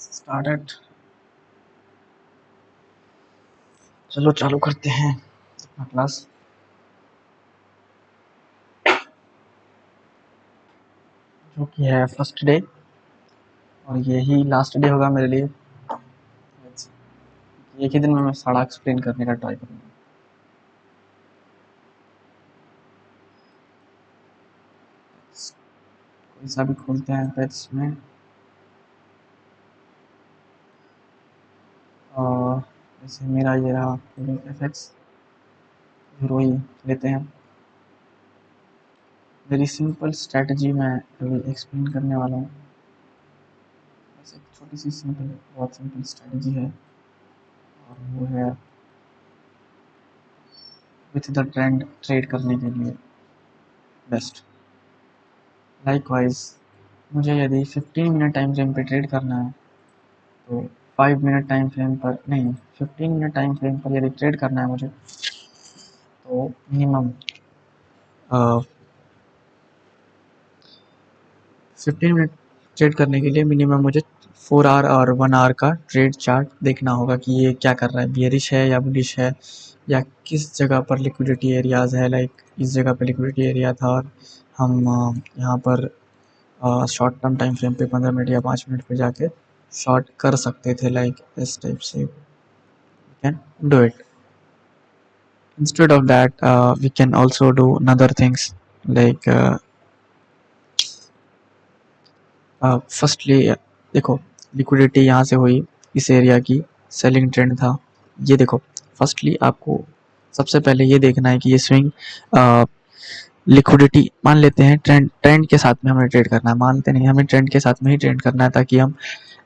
Started. चलो चालू करते हैं अपना क्लास। जो कि है फर्स्ट डे और यही लास्ट डे होगा मेरे लिए। एक ही दिन में मैं सारा एक्सप्लेन करने का ट्राई करूँगा। कोई सा भी खोलते हैं पेज में और जैसे मेरा ये रहा FX हीरो ही लेते हैं। वेरी सिंपल स्ट्रैटेजी मैं अभी एक्सप्लेन करने वाला हूँ। बस एक छोटी सी सिंपल बहुत सिंपल स्ट्रैटेजी है और वो है विथ द ट्रेंड ट्रेड करने के लिए बेस्ट। लाइकवाइज मुझे यदि 15 मिनट टाइम फ्रेम पे ट्रेड करना है तो 5 मिनट टाइम फ्रेम पर नहीं 15 मिनट टाइम फ्रेम पर यदि ट्रेड करना है मुझे तो मिनिमम 15 मिनट ट्रेड करने के लिए मिनिमम मुझे 4 आवर और 1 आवर का ट्रेड चार्ट देखना होगा कि ये क्या कर रहा है, बियरिश है या बुलिश है या किस जगह पर लिक्विडिटी एरियाज है। लाइक इस जगह पर लिक्विडिटी एरिया था और हम यहाँ पर शॉर्ट टर्म टाइम फ्रेम पे 15 मिनट या 5 मिनट पे जाके शॉर्ट कर सकते थे। लाइक इस टाइप से can do it. Instead of that we can also do another things like firstly देखो लिक्विडिटी यहाँ से हुई इस एरिया की, सेलिंग ट्रेंड था। ये देखो फर्स्टली आपको सबसे पहले ये देखना है कि ये स्विंग लिक्विडिटी मान लेते हैं ट्रेंड के साथ में हमें ट्रेड करना है, मानते नहीं हमें ट्रेंड के साथ में ही ट्रेड करना है ताकि हम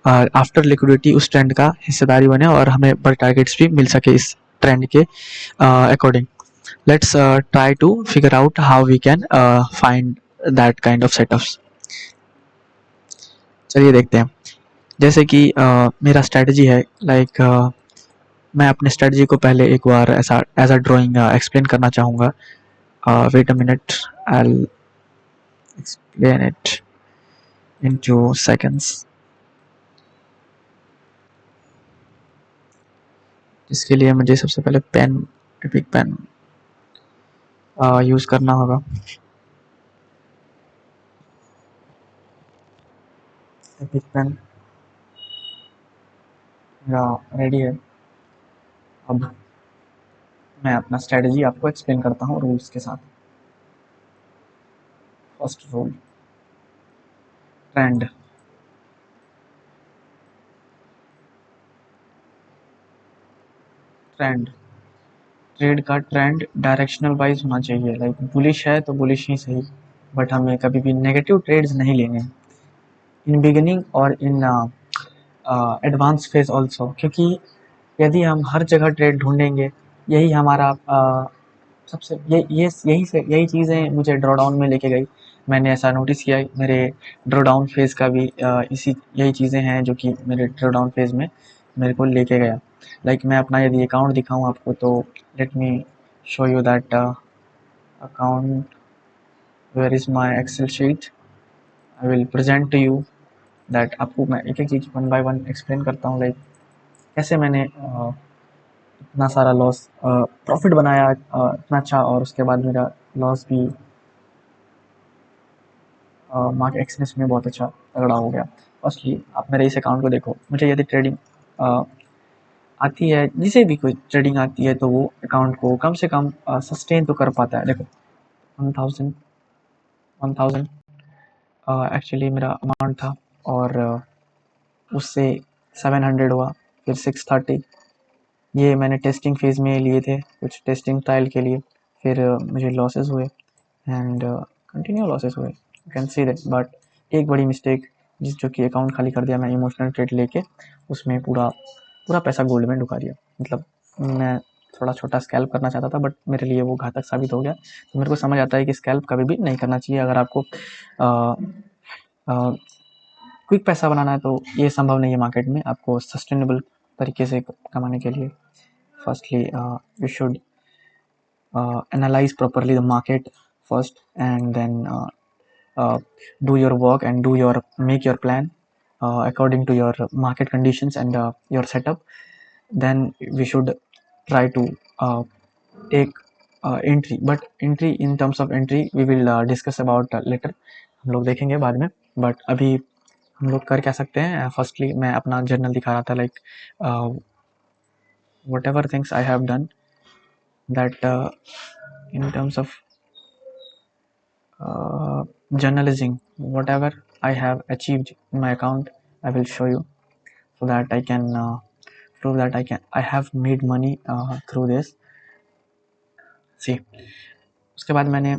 आफ्टर लिक्विडिटी उस ट्रेंड का हिस्सेदारी बने और हमें बड़े टारगेट्स भी मिल सके इस ट्रेंड के according. Let's try to figure out how we can find that kind of setups. चलिए देखते हैं। जैसे कि मेरा स्ट्रेटजी है लाइक मैं अपने स्ट्रेटजी को पहले एक बार ऐसा एज अ ड्राइंग एक्सप्लेन करना चाहूँगा। Wait a minute, I explain it in 2 seconds। इसके लिए मुझे सबसे पहले पेन, एपिक पेन यूज़ करना होगा। एपिक पेन मेरा रेडी है। अब मैं अपना स्ट्रेटजी आपको एक्सप्लेन करता हूँ रूल्स के साथ। First rule, trend. ट्रेड का ट्रेंड डायरेक्शनल वाइज होना चाहिए। लाइक बुलिश है तो बुलिश ही सही, बट हमें कभी भी नेगेटिव ट्रेड्स नहीं लेने हैं इन बिगिनिंग और इन एडवांस फेज ऑल्सो, क्योंकि यदि हम हर जगह ट्रेड ढूंढेंगे यही हमारा सबसे यही चीज़ें मुझे ड्रॉ डाउन में लेके गई। मैंने ऐसा नोटिस किया मेरे ड्रॉ डाउन फेज़ का भी यही चीज़ें हैं जो कि मेरे ड्रॉ डाउन फेज़ में मेरे को लेके गया। लाइक मैं अपना यदि अकाउंट दिखाऊं आपको तो let me show you that account, where is my excel sheet, I will present to you that। आपको मैं एक एक चीज़ वन बाय वन एक्सप्लेन करता हूँ लाइक कैसे मैंने इतना सारा लॉस प्रॉफिट बनाया इतना अच्छा और उसके बाद मेरा लॉस भी मार्केट एक्सनेस में बहुत अच्छा तगड़ा हो गया। फर्स्टली आप मेरे इस अकाउंट को देखो, मुझे यदि ट्रेडिंग आती है, जिसे भी कोई ट्रेडिंग आती है तो वो अकाउंट को कम से कम सस्टेन तो कर पाता है। देखो 1000 एक्चुअली मेरा अमाउंट था और उससे 700 हुआ, फिर 630। ये मैंने टेस्टिंग फेज़ में लिए थे, कुछ टेस्टिंग ट्रायल के लिए। फिर मुझे लॉसेस हुए एंड कंटिन्यू लॉसेस हुए, you can see that. But एक बड़ी मिस्टेक जो कि अकाउंट खाली कर दिया, मैं इमोशनल ट्रेड लेके उसमें पूरा पूरा पैसा गोल्ड में डुबा दिया। मतलब मैं थोड़ा छोटा स्कैल्प करना चाहता था बट मेरे लिए वो घातक साबित हो गया। तो मेरे को समझ आता है कि स्कैल्प कभी भी नहीं करना चाहिए। अगर आपको क्विक पैसा बनाना है तो ये संभव नहीं है मार्केट में। आपको सस्टेनेबल तरीके से कमाने के लिए firstly you should analyze properly the market first and then do your work and make your plan according to your market conditions and your setup, then we should try to take entry. But entry, in terms of entry we will discuss about later, हम लोग देखेंगे बाद में. But अभी हम लोग कर क्या सकते हैं, फर्स्टली मैं अपना जर्नल दिखा रहा था, like what ever things I have done that in terms of journalizing, whatever I have achieved in my account, I will show you so that I can prove that I have made money through this. See, उसके बाद मैंने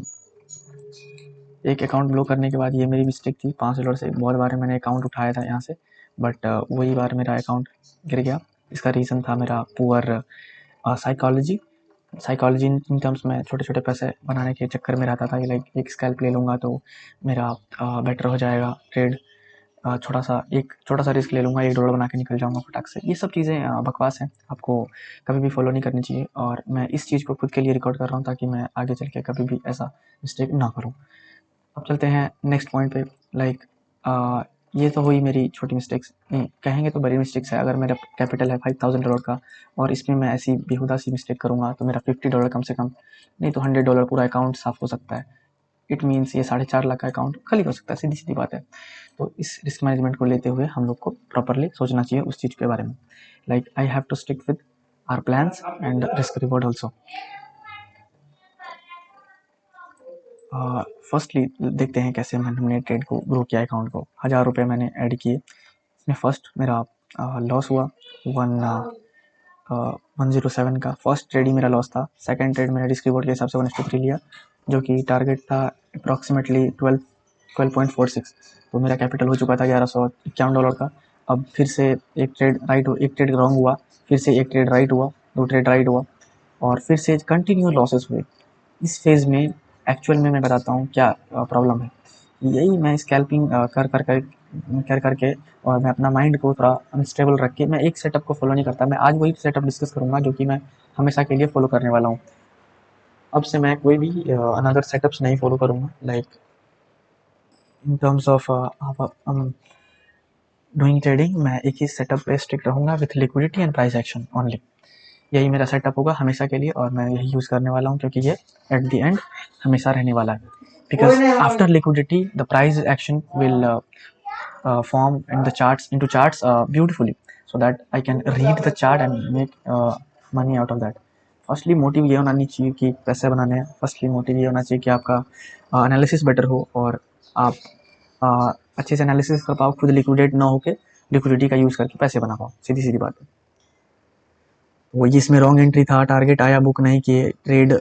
एक account block करने के बाद, ये मेरी mistake थी, $5 से बहुत बार मैंने अकाउंट उठाया था यहाँ से, बट वही बार मेरा अकाउंट गिर गया. इसका रीज़न था मेरा पुअर साइकोलॉजी इन टर्म्स में. छोटे छोटे पैसे बनाने के चक्कर में रहता था कि लाइक एक स्कैल्प ले लूँगा तो मेरा बेटर हो जाएगा ट्रेड, छोटा सा रिस्क ले लूँगा, $1 बना के निकल जाऊँगा फटाक से. ये सब चीज़ें बकवास हैं, आपको कभी भी फॉलो नहीं करनी चाहिए. और मैं इस चीज़ को खुद के लिए रिकॉर्ड कर रहा हूँ ताकि मैं आगे चल के कभी भी ऐसा मिस्टेक ना करूँ. अब चलते हैं नेक्स्ट पॉइंट पे. लाइक ये तो हुई मेरी छोटी मिस्टेक्स, कहेंगे तो बड़ी मिस्टेक्स है. अगर मेरा कैपिटल है $5,000 का और इसमें मैं ऐसी बेहुदा सी मिस्टेक करूँगा तो मेरा $50 कम से कम, नहीं तो $100 पूरा अकाउंट साफ हो सकता है. इट मीन्स ये 4.5 लाख का अकाउंट खाली हो सकता है, सीधी सीधी बात है. तो इस रिस्क मैनेजमेंट को लेते हुए हम लोग को प्रॉपरली सोचना चाहिए उस चीज़ के बारे में. Like I have to stick with our plans and risk reward also. Firstly देखते हैं कैसे हमने ट्रेड को ग्रो किया. अकाउंट को $1000 मैंने ऐड किए. इसमें फर्स्ट मेरा लॉस हुआ 107 का. फर्स्ट ट्रेड ही मेरा लॉस था. सेकंड ट्रेड मैंने रिस्क रिवॉर्ड के हिसाब से 1:3 लिया, जो कि टारगेट था अप्रॉक्सीमेटली 12.46. तो मेरा कैपिटल हो चुका था $1151 का. अब फिर से एक ट्रेड रॉन्ग हुआ, फिर से एक ट्रेड राइट हुआ, 2 ट्रेड राइट हुआ, और फिर से कंटिन्यू लॉसेस हुए. इस फेज़ में एक्चुअल में मैं बताता हूँ क्या प्रॉब्लम है. यही मैं स्कैल्पिंग कर करके और मैं अपना माइंड को थोड़ा अनस्टेबल रख के मैं एक सेटअप को फॉलो नहीं करता. मैं आज वही सेटअप डिस्कस करूँगा जो कि मैं हमेशा के लिए फॉलो करने वाला हूँ. अब से मैं कोई भी अनदर सेटअप्स नहीं फॉलो करूँगा. Like in terms of doing trading, मैं एक ही सेटअप पे स्टिक रहूँगा with liquidity and price action only. यही मेरा सेटअप होगा हमेशा के लिए और मैं यही यूज़ करने वाला हूँ, क्योंकि ये एट द एंड हमेशा रहने वाला है. Because after liquidity the price action will form and the charts into charts beautifully, so that I can read the chart and make money out of that. Firstly motive ये होना नहीं चाहिए कि पैसे बनाने हैं. फर्स्टली मोटिव ये होना चाहिए कि आपका एनालिसिस बेटर हो और आप अच्छे से एनालिसिस कर पाओ, खुद लिक्विडेट ना होके लिक्विडिटी का यूज़ करके पैसे बना पाओ. सीधी सीधी बात है. वो इसमें रॉन्ग एंट्री था, टारगेट आया, बुक नहीं किए, ट्रेड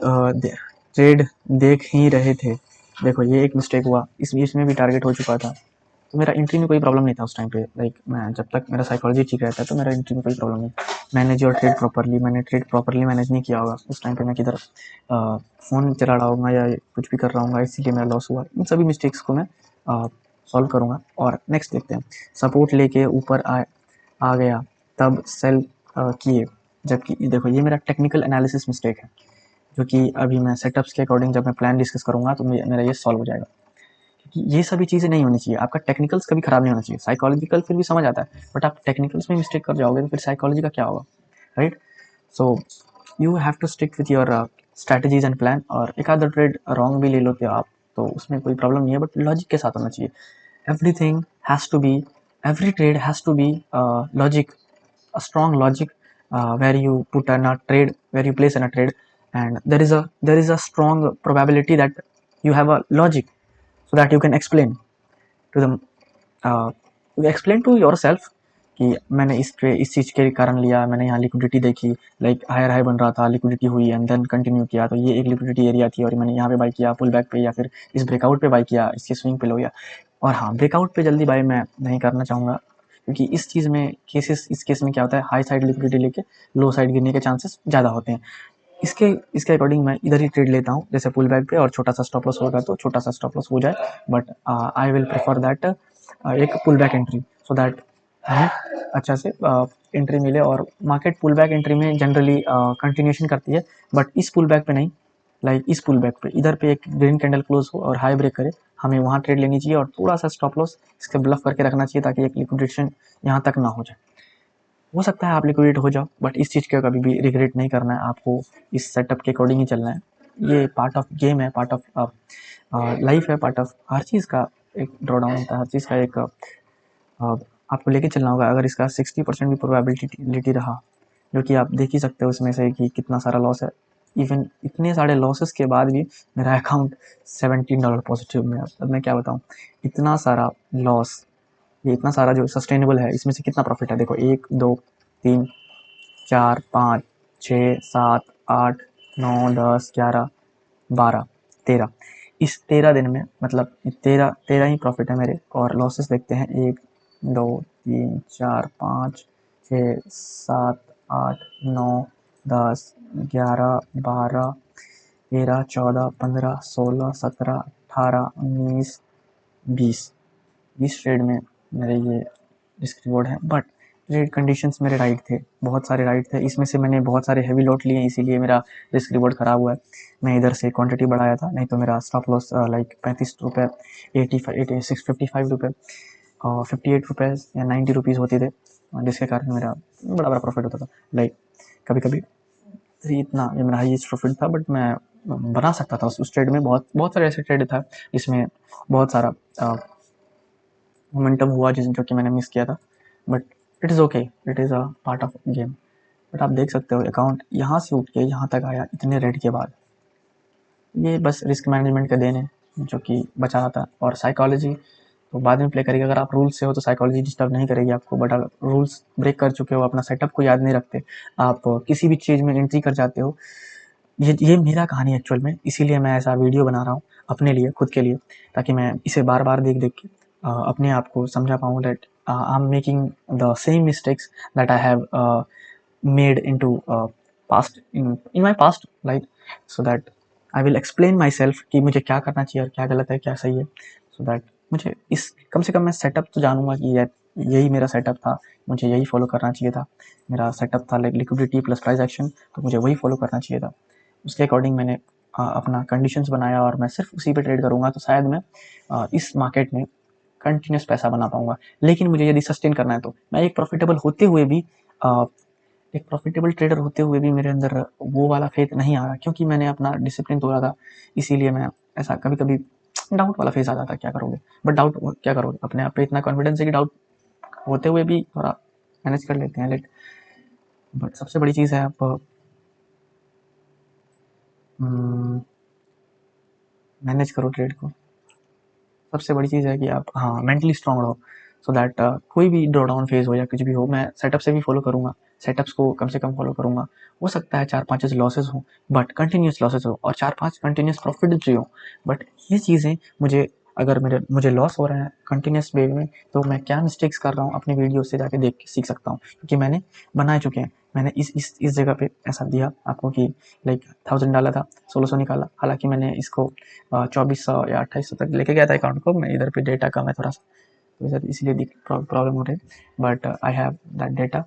देख ही रहे थे. देखो ये एक मिस्टेक हुआ. इसमें भी टारगेट हो चुका था. तो मेरा एंट्री में कोई प्रॉब्लम नहीं था उस टाइम पे. लाइक मैं जब तक मेरा साइकोलॉजी ठीक रहता है तो मेरा एंट्री में कोई प्रॉब्लम नहीं. मैनेज योर ट्रेड प्रॉपरली, मैंने ट्रेड प्रॉपरली मैनेज नहीं किया होगा उस टाइम पे. मैं किधर फ़ोन चला रहा हूँ या कुछ भी कर रहा हूँ, इसीलिए मेरा लॉस हुआ. इन सभी मिस्टेक्स को मैं सॉल्व करूँगा. और नेक्स्ट देखते हैं. सपोर्ट लेके ऊपर आ गया तब सेल किए, जबकि देखो ये मेरा टेक्निकल एनालिसिस मिस्टेक है, जो कि अभी मैं सेटअप्स के अकॉर्डिंग जब मैं प्लान डिस्कस करूँगा तो मेरा ये सॉल्व हो जाएगा. ये सभी चीज़ें नहीं होनी चाहिए. आपका टेक्निकल्स कभी खराब नहीं होना चाहिए. साइकोलॉजिकल फिर भी समझ आता है, बट आप टेक्निकल्स में मिस्टेक कर जाओगे तो फिर साइकोलॉजी का क्या होगा, right? So you have to stick with your strategies and plan. और एक आधा ट्रेड रॉन्ग भी ले लो तो आप, तो उसमें कोई प्रॉब्लम नहीं है, बट लॉजिक के साथ होना चाहिए. Everything has to be, every trade has to be logic, a strong logic, where you put in a trade, where you place in a trade, and there is a strong probability that you have a logic, so that you can explain to them, explain to yourself कि मैंने इस चीज़ के कारण लिया, मैंने यहाँ liquidity देखी, like higher high बन रहा था, लिक्विडिटी हुई एंड देन कंटिन्यू किया, तो ये एक लिक्विडिटी एरिया थी और मैंने यहाँ पे बाई किया, पुल बैक पे या फिर इस ब्रेकआउट पे बाई किया, इसके स्विंग पे लो गया. और हाँ, ब्रेकआउट पे जल्दी बाई मैं नहीं करना चाहूँगा, क्योंकि इस चीज़ में इस केस में क्या होता है, हाई साइड लिक्विडिटी लेके लो साइड गिरने के चांसेस ज़्यादा होते हैं. इसके अकॉर्डिंग मैं इधर ही ट्रेड लेता हूँ, जैसे पुल बैक पे, और छोटा सा स्टॉप लॉस होगा तो छोटा सा स्टॉप लॉस हो जाए, but I will prefer that एक pull back entry, so that हमें अच्छा से एंट्री मिले. और मार्केट पुल बैक एंट्री में जनरली कंटिन्यूशन करती है, बट इस पुल बैक पे नहीं. लाइक इस पुल बैक पे इधर पे एक ग्रीन कैंडल क्लोज हो और हाई ब्रेक करे हमें वहाँ ट्रेड लेनी चाहिए और थोड़ा सा स्टॉप लॉस इसके ब्लफ करके रखना चाहिए ताकि एक लिक्विडेशन यहाँ तक ना हो जाए। हो सकता है आप लिक्विडेट हो जाओ, बट इस चीज़ का कभी भी रिग्रेट नहीं करना है, आपको इस सेटअप के अकॉर्डिंग ही चलना है। ये पार्ट ऑफ गेम है, पार्ट ऑफ लाइफ है, पार्ट ऑफ हर चीज़ का एक ड्रॉ डाउन होता है, हर चीज़ का एक आपको लेके चलना होगा। अगर इसका 60% भी प्रोबेबिलिटी रहा, जो कि आप देख ही सकते हो उसमें से कि कितना सारा लॉस है, इवन इतने सारे लॉसेस के बाद भी मेरा अकाउंट $17 पॉजिटिव में है। अब मैं क्या बताऊँ, इतना सारा लॉस, ये इतना सारा जो सस्टेनेबल है, इसमें से कितना प्रॉफिट है देखो, 1 2 3 4 5 6 7 8 9 10 11 12 13, इस 13 दिन में मतलब 13 ही प्रॉफिट है मेरे। और लॉसेस देखते हैं, 1 2 3 4 5 6 7 8 9 10 11 12 13 14 15 16 17 18 19 20 ट्रेड में मेरे ये रिस्क रिवॉर्ड है। बट ट्रेड कंडीशंस मेरे राइट थे, बहुत सारे राइट थे, इसमें से मैंने बहुत सारे हैवी लॉट लिए, इसीलिए मेरा रिस्क रिवॉर्ड ख़राब हुआ है। मैं इधर से क्वांटिटी बढ़ाया था, नहीं तो मेरा स्टॉप लॉस लाइक ₹35, 65 रुपये और 58 रुपीज़ या 90 रुपीज़ होते थे, जिसके कारण मेरा बड़ा बड़ा प्रॉफिट होता था। लाइक कभी कभी इतना ये मेरा हाईएस्ट प्रॉफिट था, बट मैं बना सकता था उस ट्रेड में। बहुत बहुत सारे ऐसे ट्रेड था जिसमें बहुत सारा मोमेंटम हुआ जो कि मैंने मिस किया था, but it is okay, it is a part of game. But आप देख सकते हो अकाउंट यहाँ से उठ के यहाँ तक आया इतने रेट के बाद, ये बस रिस्क मैनेजमेंट का देन है जो कि बचा रहा था। और साइकोलॉजी तो बाद में प्ले करेगी, अगर आप रूल्स से हो तो साइकोलॉजी डिस्टर्ब नहीं करेगी आपको, बट अगर रूल्स ब्रेक कर चुके हो, अपना सेटअप को याद नहीं रखते, आप किसी भी चीज़ में एंट्री कर जाते हो, ये मेरा कहानी एक्चुअल में, इसीलिए मैं ऐसा वीडियो बना रहा हूँ अपने लिए, खुद के लिए, ताकि मैं इसे बार बार देख देख के अपने आप को समझा पाऊँ that I am making the same mistakes that I have made into past in my past life, so that I will explain myself कि मुझे क्या करना चाहिए और क्या गलत है, क्या सही है, so that मुझे इस कम से कम मैं सेटअप तो जानूंगा कि यही मेरा सेटअप था, मुझे यही फॉलो करना चाहिए था। मेरा सेटअप था like liquidity plus price action, तो मुझे वही फॉलो करना चाहिए था। उसके अकॉर्डिंग मैंने अपना कंडीशंस बनाया और मैं सिर्फ उसी पे ट्रेड करूँगा, तो शायद मैं इस मार्केट में कंटिन्यूस पैसा बना पाऊंगा। लेकिन मुझे यदि सस्टेन करना है, तो मैं एक प्रॉफिटेबल होते हुए भी एक प्रॉफिटेबल ट्रेडर होते हुए भी मेरे अंदर वो वाला फेथ नहीं आ रहा, क्योंकि मैंने अपना डिसिप्लिन तोड़ा था। इसीलिए मैं ऐसा कभी कभी डाउट वाला फेज आ जाता, क्या करोगे, बट डाउट क्या करोगे, अपने आप पे इतना कॉन्फिडेंस है कि डाउट होते हुए भी थोड़ा मैनेज कर लेते हैं। लेट बट सबसे बड़ी चीज़ है आप मैनेज करो ट्रेड को। सबसे बड़ी चीज़ है कि आप हाँ मेंटली स्ट्रांग रहो, सो दैट कोई भी ड्रॉ डाउन फेज हो या कुछ भी हो, मैं सेटअप से भी फॉलो करूँगा, सेटअप्स को कम से कम फॉलो करूँगा। हो सकता है 4-5 लॉसेस हो, बट कंटिन्यूस लॉसेस हो, और 4-5 कंटिन्यूस प्रॉफिट भी हो, बट ये चीज़ें मुझे, अगर मुझे लॉस हो रहा है कंटिन्यूस वे में, तो मैं क्या मिस्टेक्स कर रहा हूँ अपनी वीडियो से जाके देख के सीख सकता हूँ, क्योंकि मैंने बनाए चुके हैं। मैंने इस जगह पे ऐसा दिया आपको कि लाइक 1000 डाला था, 1600 निकाला। हालांकि मैंने इसको 2400 या 2800 तक लेके गया था अकाउंट को, मैं इधर पे डेटा कम है थोड़ा सा, तो सर इसलिए प्रॉब्लम हो रही है, but I have that data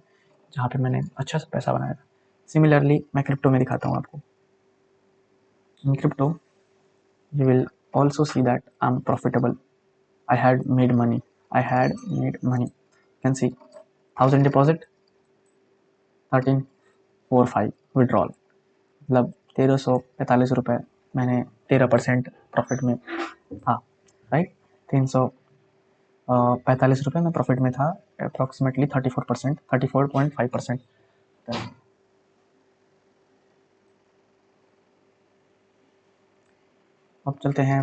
जहाँ पे मैंने अच्छा सा पैसा बनाया था। सिमिलरली मैं क्रिप्टो में दिखाता हूँ आपको। In crypto you will also see that I'm profitable. I had made money. You can see 1000 deposit, 1345 withdrawal, मतलब 1345 रुपये मैंने 13% प्रॉफिट में था, राइट। 345 रुपये में प्रॉफिट में था, अप्रॉक्सीमेटली 34%, 34.5%। अब चलते हैं,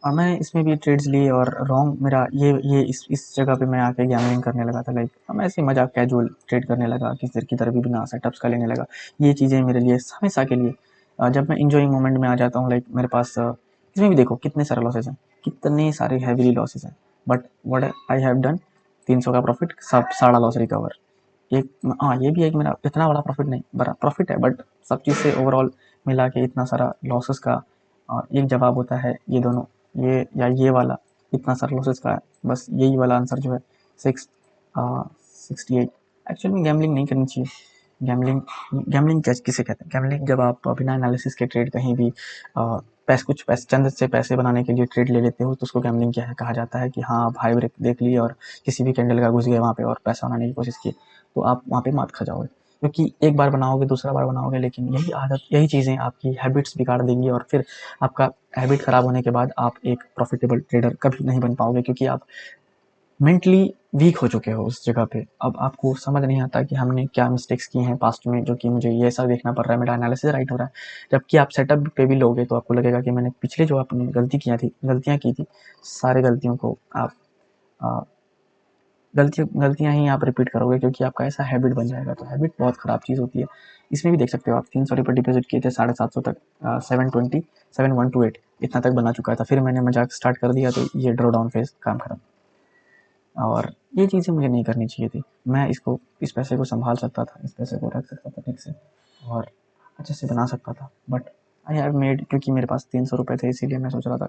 मैं इसमें भी ट्रेड्स लिए और रॉन्ग मेरा ये इस जगह पे मैं आके गैम्बलिंग करने लगा था। लाइक मैं ऐसे मजाक कैजुअल ट्रेड करने लगा, किसी की तरह भी बिना सेटअप्स का लेने लगा। ये चीज़ें मेरे लिए हमेशा के लिए, जब मैं इंजॉइंग मोमेंट में आ जाता हूँ, लाइक मेरे पास इसमें भी देखो कितने सारे लॉसेज हैं, कितने सारे हैवीली लॉसेज हैं, but what I have done, 300 का प्रॉफिट, सब सारा लॉस रिकवर। एक हाँ ये भी है कि मेरा इतना बड़ा प्रॉफिट नहीं, बड़ा प्रॉफिट है, बट सब चीज़ से ओवरऑल मिला के इतना सारा लॉसेस का एक जवाब होता है ये दोनों, ये या ये वाला इतना सारा लॉसेस का है, बस यही वाला आंसर जो है 68। एक्चुअली में गैम्बलिंग नहीं करनी चाहिए। गैम्बलिंग गैम्बलिंग क्या किसे कहते हैं, गैम्बलिंग जब आप बिना एनालिसिस के ट्रेड कहीं भी कुछ पैसे चंद से पैसे बनाने के लिए ट्रेड ले लेते हो तो उसको गैम्बलिंग क्या है कहा जाता है कि हाँ आप हाई ब्रेक देख लिए और किसी भी कैंडल का घुस गए वहाँ पे और पैसा बनाने की कोशिश की, तो आप वहाँ पे मात खा जाओगे, क्योंकि एक बार बनाओगे दूसरा बार बनाओगे, लेकिन यही आदत यही चीज़ें आपकी हैबिट्स बिगाड़ देंगी और फिर आपका हैबिट ख़राब होने के बाद आप एक प्रॉफिटेबल ट्रेडर कभी नहीं बन पाओगे, क्योंकि आप मेंटली वीक हो चुके हो उस जगह पे। अब आपको समझ नहीं आता कि हमने क्या मिस्टेक्स की हैं पास्ट में, जो कि मुझे ये ऐसा देखना पड़ रहा है, मेरा एनालिसिस राइट हो रहा है। जबकि आप सेटअप पे भी लोगे तो आपको लगेगा कि मैंने पिछले जो आपने गलतियाँ की थी, सारे गलतियों को आप अ, गलतियाँ ही आप रिपीट करोगे, क्योंकि आपका ऐसा हैबिट बन जाएगा। तो हैबिट बहुत ख़राब चीज़ होती है। इसमें भी देख सकते हो आप 300 रुपये डिपॉजिट किए थे 750 तक, 720 7128 इतना तक बना चुका था। फिर मैंने मजाक स्टार्ट कर दिया तो ये ड्रॉ डाउन फेज काम खत्म। और ये चीज़ें मुझे नहीं करनी चाहिए थी। मैं इस पैसे को सँभाल सकता था, इस पैसे को रख सकता था ठीक से और अच्छे से बना सकता था। बट आई हैव मेड, क्योंकि मेरे पास 300 रुपये थे इसीलिए मैं सोच रहा था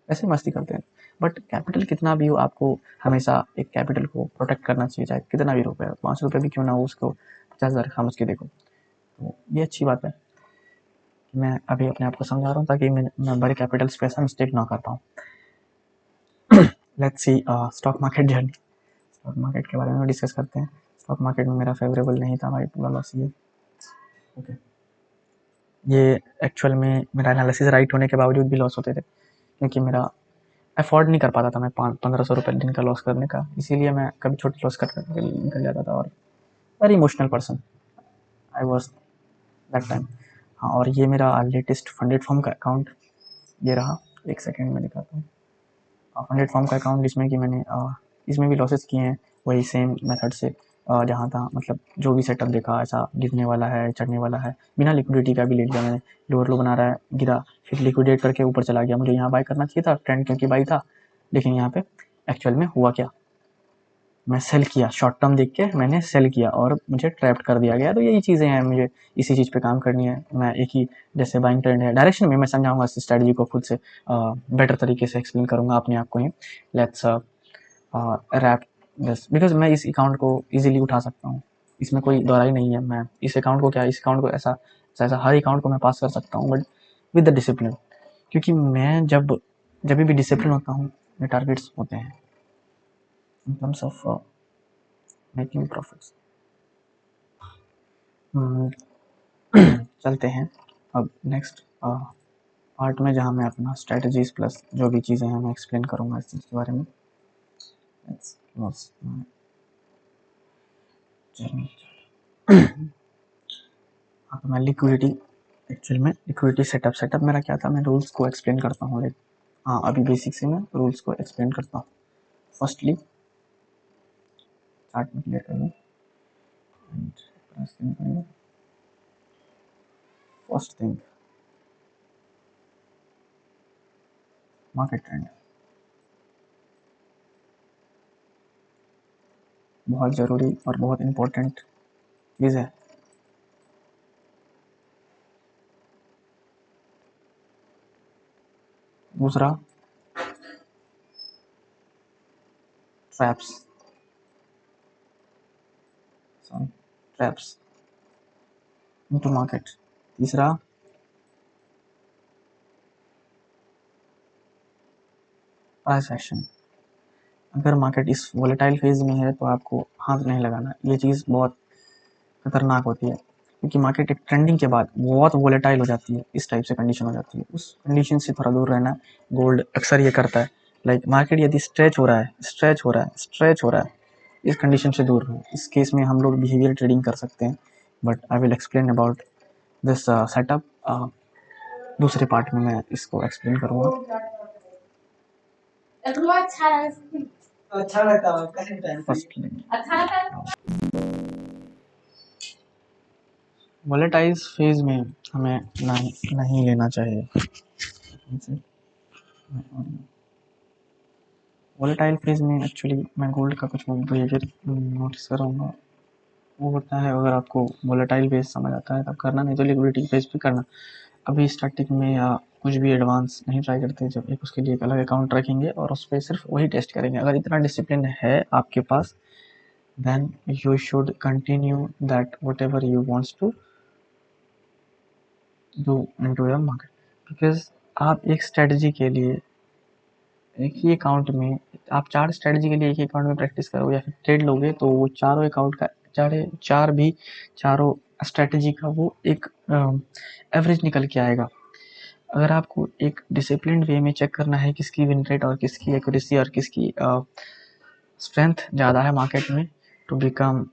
ऐसे मस्ती करते हैं। बट कैपिटल कितना भी हो, आपको हमेशा एक कैपिटल को प्रोटेक्ट करना चाहिए, चाहे कितना भी रुपये हो, 5 रुपये भी क्यों ना हो, उसको 50,000 समझ के देखो। तो ये अच्छी बात है कि मैं अभी अपने आप को समझा रहा हूँ ताकि मैं बड़े कैपिटल्स पे ऐसा मिस्टेक ना कर पाऊँ। Let's see stock market journey. Stock market के बारे में डिस्कस करते हैं। स्टॉक मार्केट में मेरा फेवरेबल नहीं था भाई, पूरा लॉस ये। ओके, ये एक्चुअल में मेरा एनालिसिस राइट होने के बावजूद भी लॉस होते थे, क्योंकि मेरा अफोर्ड नहीं कर पाता था मैं 1500 रुपये दिन का लॉस करने का, इसीलिए मैं कभी छोटे लॉस कर निकल जाता था। और very emotional person I was that time. हाँ, और ये मेरा लेटेस्ट फंडेड फॉर्म का अकाउंट ये रहा, एक सेकेंड में दिखाता हूँ। फंडेड फॉर्म का अकाउंट जिसमें कि मैंने इसमें भी लॉसेस किए हैं वही सेम मेथड से, जहाँ था मतलब जो भी सेटअप देखा ऐसा गिरने वाला है चढ़ने वाला है, बिना लिक्विडिटी का भी ले लिया मैंने। लोअर लो बना रहा है, गिरा, फिर लिक्विडेट करके ऊपर चला गया। मुझे यहाँ बाय करना चाहिए था ट्रेंड, क्योंकि बाई था, लेकिन यहाँ पे एक्चुअल में हुआ क्या, मैं सेल किया, शॉर्ट टर्म देख के मैंने सेल किया और मुझे ट्रैप्ड कर दिया गया। तो यही चीज़ें हैं, मुझे इसी चीज़ पे काम करनी है। मैं एक ही जैसे बाइंग ट्रेंड है डायरेक्शन में मैं समझाऊंगा, इस स्ट्रैटेजी को खुद से बेटर तरीके से एक्सप्लेन करूंगा अपने आप को ही। लेट्स रैप दिस, बिकॉज मैं इस अकाउंट को इजीली उठा सकता हूँ, इसमें कोई दोहराई नहीं है। मैं इस अकाउंट को इस अकाउंट को ऐसा हर अकाउंट को मैं पास कर सकता हूँ, बट विद द डिसिप्लिन, क्योंकि मैं जब भी डिसिप्लिन होता हूँ मेरे टारगेट्स होते हैं in terms of making profits. चलते हैं अब नेक्स्ट पार्ट में, जहाँ मैं अपना स्ट्रेटजीज प्लस जो भी चीज़ें हैं मैं एक्सप्लेन करूँगा इस चीज़ के बारे में। हाँ, तो मैं लिक्विडिटी, एक्चुअल में लिक्विडिटी सेटअप मेरा क्या था, मैं रूल्स को एक्सप्लेन करता हूँ। हाँ, अभी बेसिक से मैं रूल्स को एक्सप्लेन करता हूँ। फर्स्टली चार्ट में क्लियर करेंगे। फर्स्ट थिंग, मार्केट ट्रेंड बहुत ज़रूरी और बहुत इम्पोर्टेंट चीज़ है। दूसरा, ट्रैप्स ट्रैप्स इनटू मार्केट। तीसरा, प्राइस एक्शन। अगर मार्केट इस वोलेटाइल फेज में है तो आपको हाथ नहीं लगाना, ये चीज़ बहुत खतरनाक होती है, क्योंकि मार्केट एक ट्रेंडिंग के बाद बहुत वोलेटाइल हो जाती है, इस टाइप से कंडीशन हो जाती है। उस कंडीशन से थोड़ा दूर रहना। गोल्ड अक्सर ये करता है, लाइक मार्केट यदि स्ट्रेच हो रहा है इस कंडीशन से दूर हो। इस केस में हम लोग बिहेवियर ट्रेडिंग कर सकते हैं, but I will explain about this setup. दूसरे पार्ट में मैं इसको एक्सप्लेन करूँगा। अच्छा लगता वोलेटाइल फेज में हमें नहीं लेना चाहिए। वोलेटाइल फेज में एक्चुअली मैं गोल्ड का कुछ बिहेवियर नोटिस कर रहा हूँ। वो होता है, अगर आपको वोलेटाइल फेज समझ आता है तब करना, नहीं तो लिक्विडिटी फेज भी करना। अभी स्टार्टिंग में या कुछ भी एडवांस नहीं ट्राई करते, जब एक उसके लिए एक अलग अकाउंट रखेंगे और उस पर सिर्फ वही टेस्ट करेंगे। अगर इतना डिसिप्लिन है आपके पास, then you should continue that whatever you wants to do into the market, because आप एक स्ट्रेटजी के लिए एक ही अकाउंट में आप 4 स्ट्रेटजी के लिए एक ही अकाउंट में प्रैक्टिस करोगे या फिर ट्रेड लोगे तो वो चारों अकाउंट का चारों स्ट्रेटजी का वो एक एवरेज निकल के आएगा। अगर आपको एक डिसिप्लिन्ड वे में चेक करना है किसकी विन रेट और किसकी एक्यूरेसी और किसकी स्ट्रेंथ ज़्यादा है मार्केट में to become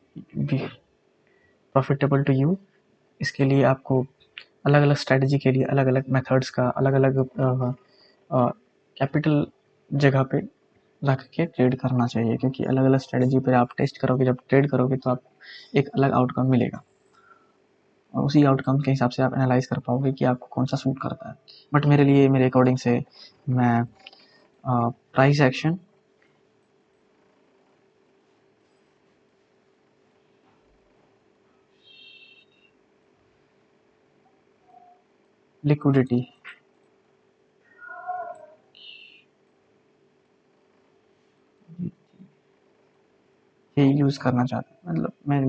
profitable to you, इसके लिए आपको अलग अलग स्ट्रेटजी के लिए अलग अलग मेथड्स का अलग अलग कैपिटल जगह पे रख के ट्रेड करना चाहिए, क्योंकि अलग अलग स्ट्रेटजी पे आप टेस्ट करोगे, जब ट्रेड करोगे तो आपको एक अलग आउटकम मिलेगा और उसी आउटकम के हिसाब से आप एनालाइज कर पाओगे कि आपको कौन सा सूट करता है। बट मेरे लिए मेरे अकॉर्डिंग से मैं प्राइस एक्शन, लिक्विडिटी, यही यूज़ करना चाहता हूँ, मतलब मैं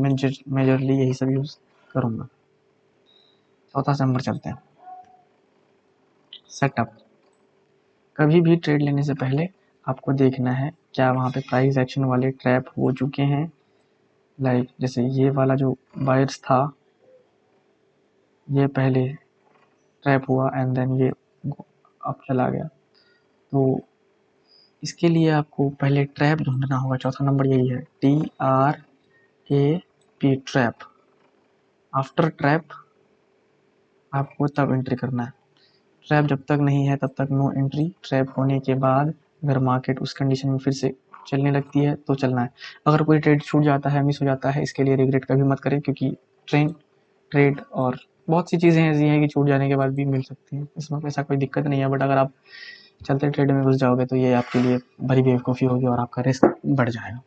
मेजरली यही सब यूज़ करूँगा। चौथा नंबर चलते हैं, सेटअप। कभी भी ट्रेड लेने से पहले आपको देखना है क्या वहाँ पे प्राइस एक्शन वाले ट्रैप हो चुके हैं। लाइक जैसे ये वाला जो बायर्स था, ये पहले ट्रैप हुआ एंड देन ये अप चला गया, तो इसके लिए आपको पहले ट्रैप ढूंढना होगा। चौथा नंबर यही है, TRAP, ट्रैप। आफ्टर ट्रैप आपको तब एंट्री करना है। ट्रैप जब तक नहीं है तब तक नो एंट्री। ट्रैप होने के बाद अगर मार्केट उस कंडीशन में फिर से चलने लगती है तो चलना है। अगर कोई ट्रेड छूट जाता है, मिस हो जाता है, इसके लिए रिग्रेट कभी मत करें, क्योंकि ट्रेड और बहुत सी चीज़ें ऐसी हैं कि छूट जाने के बाद भी मिल सकती हैं, इसमें ऐसा कोई दिक्कत नहीं है। बट अगर आप चलते ट्रेड में घुस जाओगे तो ये आपके लिए बड़ी बेवकूफ़ी होगी और आपका रिस्क बढ़ जाएगा।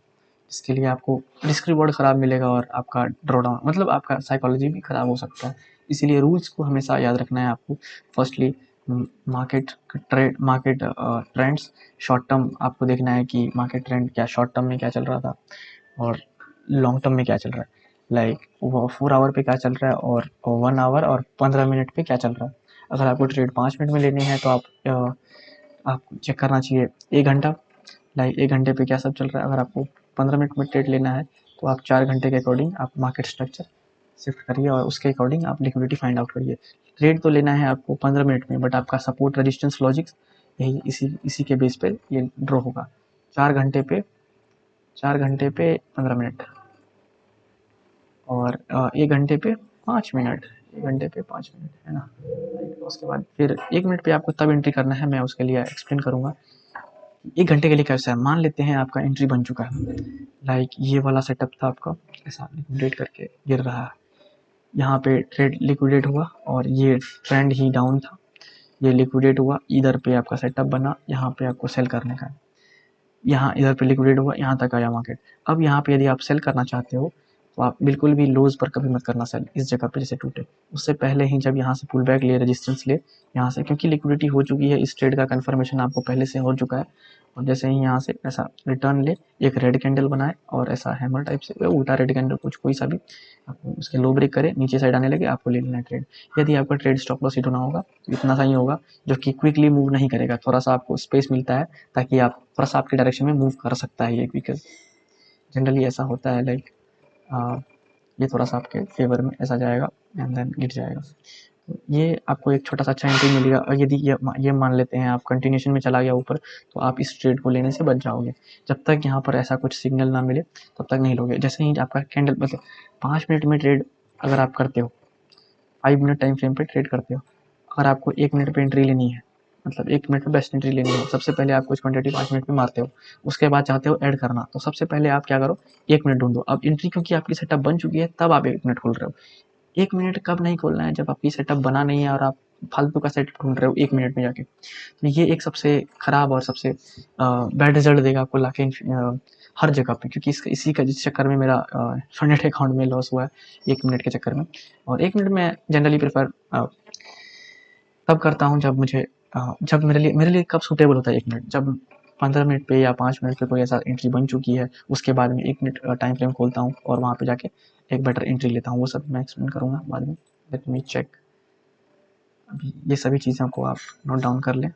इसके लिए आपको रिस्क रिवॉर्ड ख़राब मिलेगा और आपका ड्रॉ डाउन मतलब आपका साइकोलॉजी भी ख़राब हो सकता है। इसीलिए रूल्स को हमेशा याद रखना है आपको। Firstly market trends, short term आपको देखना है कि मार्केट ट्रेंड क्या शॉर्ट टर्म में क्या चल रहा था और लॉन्ग टर्म में क्या चल रहा है। लाइक वो 4 आवर पे क्या चल रहा है और 1 आवर और 15 मिनट पे क्या चल रहा है। अगर आपको ट्रेड 5 मिनट में लेनी है तो आपको चेक करना चाहिए 1 घंटा, लाइक 1 घंटे पे क्या सब चल रहा है। अगर आपको 15 मिनट में ट्रेड लेना है तो आप 4 घंटे के अकॉर्डिंग आप मार्केट स्ट्रक्चर शिफ्ट करिए और उसके अकॉर्डिंग आप लिक्विडिटी फाइंड आउट करिए। ट्रेड तो लेना है आपको 15 मिनट में, बट आपका सपोर्ट रेजिस्टेंस लॉजिक्स यही इसी के बेस पे ये ड्रॉ होगा। 4 घंटे पे 15 मिनट और 1 घंटे पे 5 मिनट, 1 घंटे पे 5 मिनट है ना। उसके बाद फिर 1 मिनट पे आपको तब एंट्री करना है, मैं उसके लिए एक्सप्लेन करूँगा। 1 घंटे के लिए कैसा है, मान लेते हैं आपका एंट्री बन चुका है। लाइक ये वाला सेटअप था आपका, ऐसा लिक्विडेट करके गिर रहा है, यहाँ पे ट्रेड लिक्विडेट हुआ और ये ट्रेंड ही डाउन था, ये लिक्विडेट हुआ, इधर पे आपका सेटअप बना, यहाँ पे आपको सेल करने का है। यहाँ इधर पे लिक्विडेट हुआ, यहाँ तक आया मार्केट। अब यहाँ पे यदि आप सेल करना चाहते हो तो आप बिल्कुल भी लोज पर कभी मत करना सेल, इस जगह पे जैसे टूटे उससे पहले ही जब यहाँ से पुल बैक ले, रेजिस्टेंस ले यहाँ से, क्योंकि लिक्विडिटी हो चुकी है, इस ट्रेड का कंफर्मेशन आपको पहले से हो चुका है। और जैसे ही यहाँ से ऐसा रिटर्न ले, एक रेड कैंडल बनाए और ऐसा हैमर टाइप से उल्टा रेड कैंडल कुछ कोई सा भी आपको उसके लो ब्रेक करे, नीचे साइड आने लगे, आपको ले लेना है ट्रेड। यदि आपका ट्रेड स्टॉप लॉस हिट होना होगा तो इतना सा ही होगा, जो कि क्विकली मूव नहीं करेगा, थोड़ा सा आपको स्पेस मिलता है ताकि आप थोड़ा सा आपके डायरेक्शन में मूव कर सकता है ये क्विक। जनरली ऐसा होता है, लाइक ये थोड़ा सा आपके फेवर में ऐसा जाएगा एंड देन गिर जाएगा। तो ये आपको एक छोटा सा अच्छा एंट्री मिलेगा। और यदि ये मान लेते हैं आप कंटिन्यूशन में चला गया ऊपर, तो आप इस ट्रेड को लेने से बच जाओगे। जब तक यहाँ पर ऐसा कुछ सिग्नल ना मिले तब तक नहीं लोगे। जैसे ही आपका कैंडल मतलब 5 मिनट में ट्रेड अगर आप करते हो, 5 मिनट टाइम फ्रेम पे ट्रेड करते हो, अगर आपको 1 मिनट पे एंट्री लेनी है, मतलब 1 मिनट में बेस्ट एंट्री लेनी है, सबसे पहले आप कुछ क्वांटिटी 5 मिनट में मारते हो, उसके बाद चाहते हो ऐड करना, तो सबसे पहले आप क्या करो, 1 मिनट ढूंढो। अब एंट्री क्योंकि आपकी सेटअप बन चुकी है तब आप 1 मिनट खोल रहे हो। 1 मिनट कब नहीं खोलना है, जब आपकी सेटअप बना नहीं है और आप फालतू का सेट ढूंढ रहे हो 1 मिनट में जाके। तो ये एक सबसे खराब और सबसे बैड रिजल्ट देगा आपको लाके हर जगह पे, क्योंकि इसी का जिस चक्कर में मेरा नेट अकाउंट में लॉस हुआ है 1 मिनट के चक्कर में। और 1 मिनट में जनरली प्रेफर तब करता हूँ जब मुझे जब मेरे लिए कब सूटेबल होता है 1 मिनट, जब 15 मिनट पे या 5 मिनट पे कोई ऐसा एंट्री बन चुकी है, उसके बाद में 1 मिनट टाइम फ्रेम खोलता हूँ और वहाँ पे जाके एक बेटर एंट्री लेता हूँ। वो सब मैं एक्सप्लेन करूँगा बाद में। Let me check. अभी ये सभी चीज़ों को आप नोट डाउन कर लें।